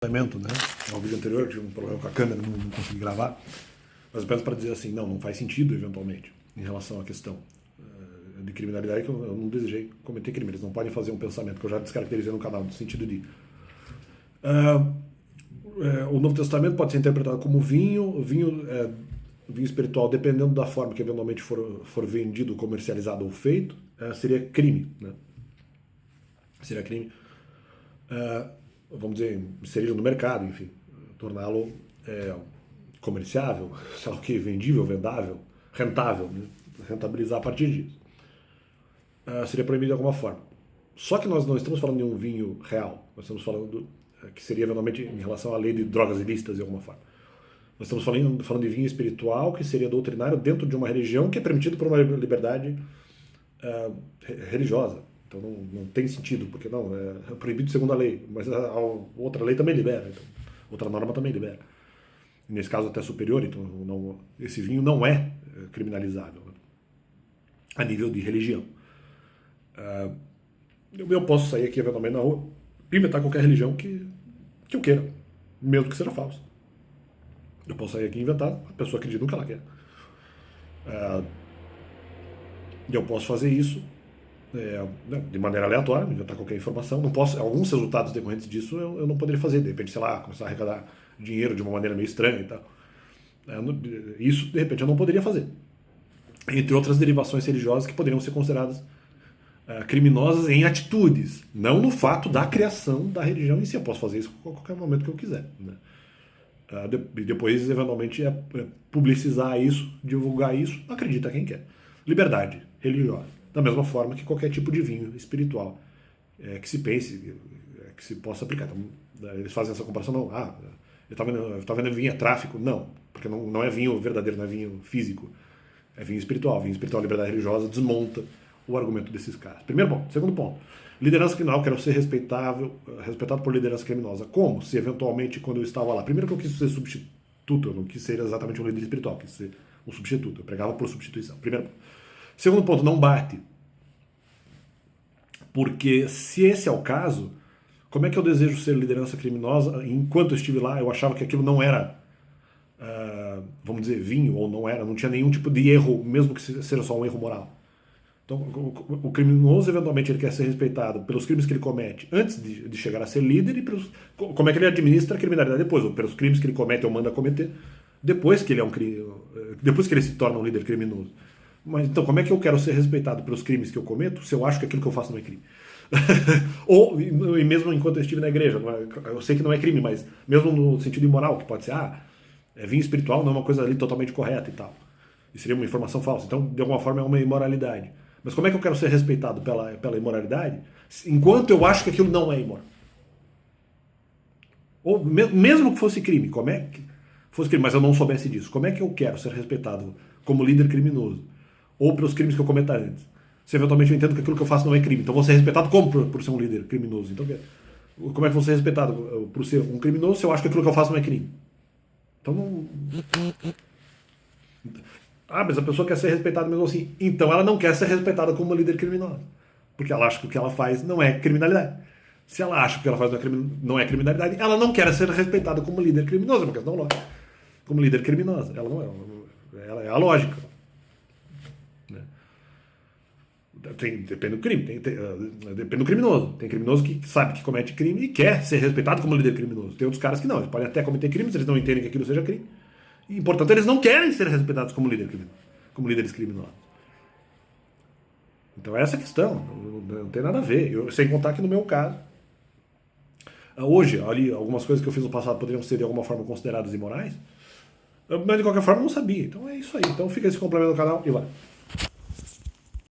Né? No vídeo anterior eu tive um problema com a câmera, não consegui gravar, mas apenas para dizer assim, não faz sentido eventualmente em relação à questão de criminalidade, que eu não desejei cometer crime. Eles não podem fazer um pensamento que eu já descaracterizei no canal, no sentido de o Novo Testamento pode ser interpretado como vinho espiritual, dependendo da forma que eventualmente for vendido, comercializado ou feito, seria crime, né? Seria crime, vamos dizer, inserir no mercado, enfim, torná-lo comerciável, sei lá o que, vendível, vendável, rentável, né? Rentabilizar a partir disso. Seria proibido de alguma forma. Só que nós não estamos falando de um vinho real, nós estamos falando que seria eventualmente em relação à lei de drogas ilícitas de alguma forma. Nós estamos falando de vinho espiritual, que seria doutrinário dentro de uma religião que é permitido por uma liberdade religiosa. Então não tem sentido, porque não, é proibido segundo a lei, mas a outra lei também libera, então, outra norma também libera. Nesse caso até superior, então esse vinho não é criminalizável, né, a nível de religião. Eu posso sair aqui eventualmente na rua e inventar qualquer religião que eu queira, mesmo que seja falsa. Eu posso sair aqui e inventar, a pessoa acredita no que ela quer. E eu posso fazer isso de maneira aleatória, inventar qualquer informação. Não posso, alguns resultados decorrentes disso eu não poderia fazer. De repente, sei lá, começar a arrecadar dinheiro de uma maneira meio estranha e tal. Isso, de repente, eu não poderia fazer. Entre outras derivações religiosas que poderiam ser consideradas criminosas em atitudes, não no fato da criação da religião em si. Eu posso fazer isso a qualquer momento que eu quiser, né? E depois, eventualmente, publicizar isso, divulgar isso, acredita quem quer. Liberdade religiosa. Da mesma forma que qualquer tipo de vinho espiritual que se pense, que se possa aplicar. Então, eles fazem essa comparação, não, eu estava vendo vinho é tráfico. Não, porque não é vinho verdadeiro, não é vinho físico. É vinho espiritual. Vinho espiritual, liberdade religiosa, desmonta o argumento desses caras. Primeiro ponto. Segundo ponto. Liderança criminal, quero ser respeitado por liderança criminosa. Como? Se eventualmente, quando eu estava lá, primeiro que eu quis ser substituto, eu não quis ser exatamente um líder espiritual, quis ser um substituto, eu pregava por substituição. Primeiro ponto. Segundo ponto, não bate. Porque se esse é o caso, como é que eu desejo ser liderança criminosa? Enquanto eu estive lá, eu achava que aquilo não era, vamos dizer, vinho, ou não tinha nenhum tipo de erro, mesmo que seja só um erro moral. Então, o criminoso, eventualmente, ele quer ser respeitado pelos crimes que ele comete antes de chegar a ser líder e como é que ele administra a criminalidade depois, ou pelos crimes que ele comete ou manda cometer depois que ele depois que ele se torna um líder criminoso. Mas então, como é que eu quero ser respeitado pelos crimes que eu cometo se eu acho que aquilo que eu faço não é crime? Ou, e mesmo enquanto eu estive na igreja, eu sei que não é crime, mas mesmo no sentido imoral, que pode ser, vinho espiritual não é uma coisa ali totalmente correta e tal. E seria uma informação falsa. Então, de alguma forma, é uma imoralidade. Mas como é que eu quero ser respeitado pela imoralidade enquanto eu acho que aquilo não é imoral? Ou mesmo que fosse crime, como é que fosse crime, mas eu não soubesse disso, como é que eu quero ser respeitado como líder criminoso? Ou pelos crimes que eu cometa antes? Se eventualmente eu entendo que aquilo que eu faço não é crime, então vou ser respeitado como por ser um líder criminoso? Então, como é que vou ser respeitado por ser um criminoso se eu acho que aquilo que eu faço não é crime? Então não... mas a pessoa quer ser respeitada mesmo assim. Então ela não quer ser respeitada como uma líder criminosa. Porque ela acha que o que ela faz não é criminalidade. Se ela acha que o que ela faz não é criminalidade, ela não quer ser respeitada como líder criminosa, porque não lógica. Como líder criminosa. Ela não é. Ela é a lógica. Né? Depende do crime. Depende do criminoso. Tem criminoso que sabe que comete crime e quer ser respeitado como líder criminoso. Tem outros caras que não. Eles podem até cometer crimes, eles não entendem que aquilo seja crime. E, portanto, eles não querem ser respeitados como líderes criminosos. Então, essa é a questão. Não tem nada a ver. Sem contar que, no meu caso, hoje, ali, algumas coisas que eu fiz no passado poderiam ser, de alguma forma, consideradas imorais, mas, de qualquer forma, eu não sabia. Então, é isso aí. Então, fica esse complemento do canal e vai.